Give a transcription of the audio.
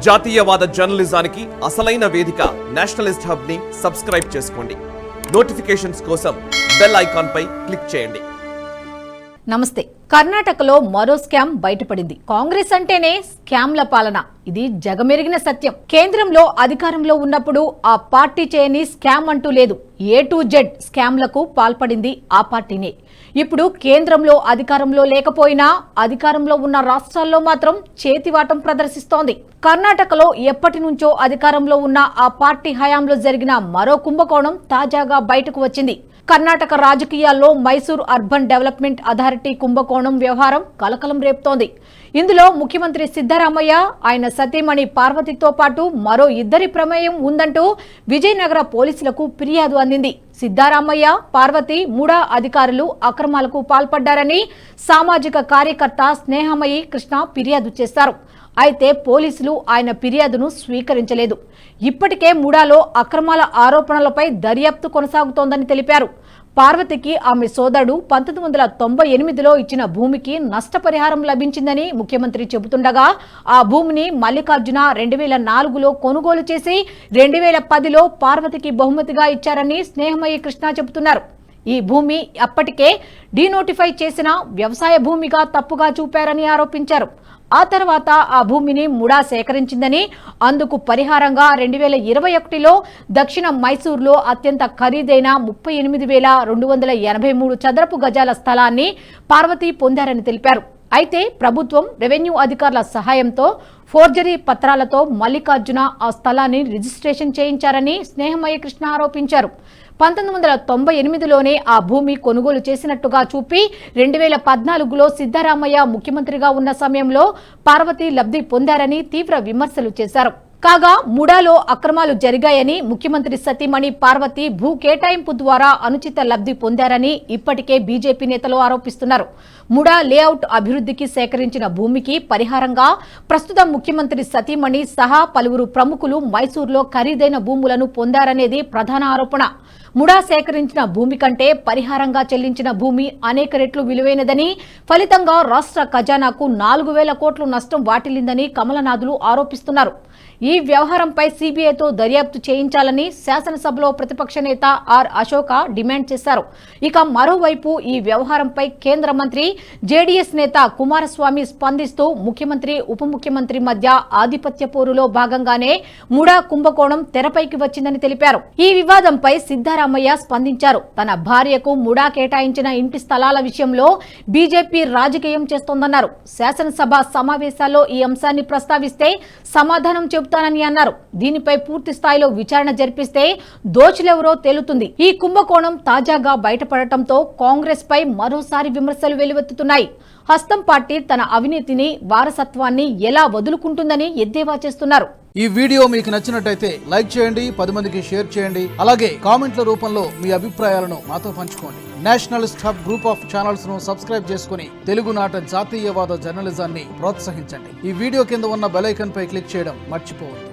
జాతీయవాద జర్నలిజానికి అసలైన వేదిక నేషనలిస్ట్ హబ్ ని సబ్స్క్రైబ్ చేసుకోండి. నోటిఫికేషన్స్ కోసం బెల్ ఐకాన్ పై క్లిక్ చేయండి. నమస్తే. కర్ణాటకలో మరో స్కామ్ బయటపడింది. కాంగ్రెస్ అంటేనే స్కామ్ల పాలన, ఇది జగమెరిగిన సత్యం. కేంద్రంలో అధికారంలో ఉన్నప్పుడు ఆ పార్టీ చేయని స్కామ్ అంటూ లేదు. A to Z స్కామ్లకు పాల్పడింది ఆ పార్టీనే. ఇప్పుడు కేంద్రంలో అధికారంలో లేకపోయినా అధికారంలో ఉన్న రాష్ట్రాల్లో మాత్రం చేతివాటం ప్రదర్శిస్తోంది. కర్ణాటకలో ఎప్పటి నుంచో అధికారంలో ఉన్న ఆ పార్టీ హయాంలో జరిగిన మరో కుంభకోణం తాజాగా బయటకు వచ్చింది. కర్ణాటక రాజకీయాల్లో మైసూర్ అర్బన్ డెవలప్మెంట్ అథారిటీ కుంభకోణం వ్యవహారం కలకలం రేపుతోంది. ఇందులో ముఖ్యమంత్రి సిద్ధరామయ్య, ఆయన సతీమణి పార్వతితో పాటు మరో ఇద్దరి ప్రమేయం ఉందంటూ విజయనగర పోలీసులకు ఫిర్యాదు అందింది. సిద్ధరామయ్య, పార్వతి, ముడా అధికారులు అక్రమాలకు పాల్పడ్డారని సామాజిక కార్యకర్త స్నేహమయి కృష్ణ ఫిర్యాదు చేశారు. అయితే పోలీసులు ఆయన ఫిర్యాదును స్వీకరించలేదు. ఇప్పటికే ముడాలో అక్రమాల ఆరోపణలపై దర్యాప్తు కొనసాగుతోందని తెలిపారు. పార్వతికి ఆమె సోదరుడు 1998లో ఇచ్చిన భూమికి నష్టపరిహారం లభించిందని ముఖ్యమంత్రి చెబుతుండగా ఆ భూమిని మల్లికార్జున 2004లో కొనుగోలు చేసి 2010లో పార్వతికి బహుమతిగా ఇచ్చారని స్నేహమయ్య కృష్ణ చెబుతున్నారు. ఈ భూమి అప్పటికే డీనోటిఫై చేసిన వ్యవసాయ భూమిగా తప్పుగా చూపారని ఆరోపించారు. ఆ తర్వాత ఆ భూమిని ముడా సేకరించిందని, అందుకు పరిహారంగా 2021లో దక్షిణ మైసూర్లో అత్యంత ఖరీదైన 38,283 చదరపు గజాల స్థలాన్ని పార్వతి పొందారని తెలిపారు. అయితే ప్రభుత్వం, రెవెన్యూ అధికారుల సహాయంతో ఫోర్జరీ పత్రాలతో మల్లికార్జున ఆ స్థలాన్ని రిజిస్ట్రేషన్ చేయించారని స్నేహమయ్య కృష్ణ ఆరోపించారు. 1998లోనే ఆ భూమి కొనుగోలు చేసినట్టుగా చూపి 2014లో సిద్ధరామయ్య ముఖ్యమంత్రిగా ఉన్న సమయంలో పార్వతి లబ్ధి పొందారని తీవ్ర విమర్శలు చేశారు. కాగా ముడాలో అక్రమాలు జరిగాయని, ముఖ్యమంత్రి సతీమణి పార్వతి భూ కేటాయింపు ద్వారా అనుచిత లబ్ధి పొందారని ఇప్పటికే బీజేపీ నేతలు ఆరోపిస్తున్నారు. ముడా లేఅవుట్ అభివృద్ధికి సేకరించిన భూమికి పరిహారంగా ప్రస్తుత ముఖ్యమంత్రి సతీమణి సహా పలువురు ప్రముఖులు మైసూర్లో ఖరీదైన భూములను పొందారనేది ప్రధాన ఆరోపణ. ముడా సేకరించిన భూమి కంటే పరిహారంగా చెల్లించిన భూమి అనేక రెట్లు విలువైనదని, ఫలితంగా రాష్ట్ర ఖజానాకు 4,000 కోట్లు నష్టం వాటిల్లిందని కమలనాథులు ఆరోపిస్తున్నారు. ఈ వ్యవహారంపై సీబీఐతో దర్యాప్తు చేయించాలని శాసనసభలో ప్రతిపక్ష నేత ఆర్ అశోక డిమాండ్ చేశారు. ఇక మరోవైపు ఈ వ్యవహారంపై కేంద్ర మంత్రి, జేడీఎస్ నేత కుమారస్వామి స్పందిస్తూ ముఖ్యమంత్రి, ఉప ముఖ్యమంత్రి మధ్య ఆధిపత్య పోరులో భాగంగానే ముడా కుంభకోణం తెరపైకి వచ్చిందని తెలిపారు. ఈ వివాదంపై సిద్ధరామయ్య స్పందించారు. తన భార్యకు ముడా కేటాయించిన ఇంటి స్థలాల విషయంలో బీజేపీ రాజకీయం చేస్తోందన్నారు. శాసనసభ సమావేశాల్లో ఈ అంశాన్ని ప్రస్తావిస్తే సమాధానం చెబుతానని అన్నారు. దీనిపై పూర్తి స్థాయిలో విచారణ జరిపిస్తే దోషులెవరో తేలుతుంది. ఈ కుంభకోణం తాజాగా బయటపడటంతో కాంగ్రెస్ పై మరోసారి విమర్శలు వెలువెత్తుతున్నాయి. హస్తం పార్టీ తన అవినీతిని, వారసత్వాన్ని ఎలా వదులుకుంటుందని ఎద్దేవా చేస్తున్నారు. ఈ వీడియో మీకు నచ్చినట్టయితే లైక్ చేయండి, 10 మందికి షేర్ చేయండి. అలాగే కామెంట్ల రూపంలో మీ అభిప్రాయాలను మాతో పంచుకోండి. Nationalist hub group of channels ను సబ్స్క్రైబ్ చేసుకుని తెలుగునాట జాతీయవాద జర్నలిజాన్ని ప్రోత్సహించండి. ఈ వీడియో కింద ఉన్న బెల్ ఐకాన్ పై క్లిక్ చేయడం మర్చిపోవద్దు.